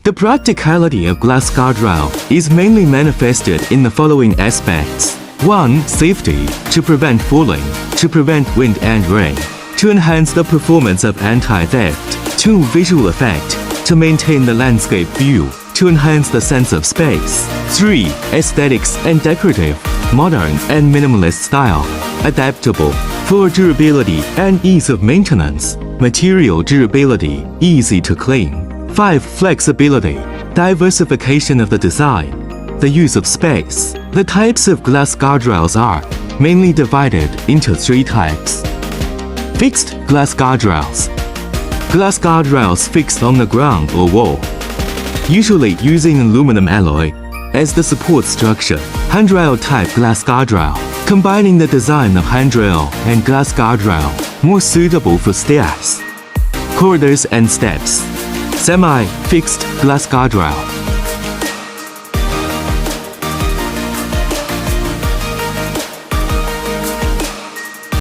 The practicality of glass guardrail is mainly manifested in the following aspects. 1. Safety, to prevent falling, to prevent wind and rain, to enhance the performance of anti-theft. 2. Visual effect, to maintain the landscape view, to enhance the sense of space. 3. Aesthetics and decorative, modern and minimalist style, adaptable, for durability and ease of maintenance, material durability, easy to clean. 5. Flexibility, diversification of the design, the use of space. The types of glass guardrails are mainly divided into 3 types. Fixed glass guardrails. Glass guardrails fixed on the ground or wall, usually using aluminum alloy as the support structure. Handrail type glass guardrail, combining the design of handrail and glass guardrail, more suitable for stairs, corridors and steps. Semi-fixed glass guardrail,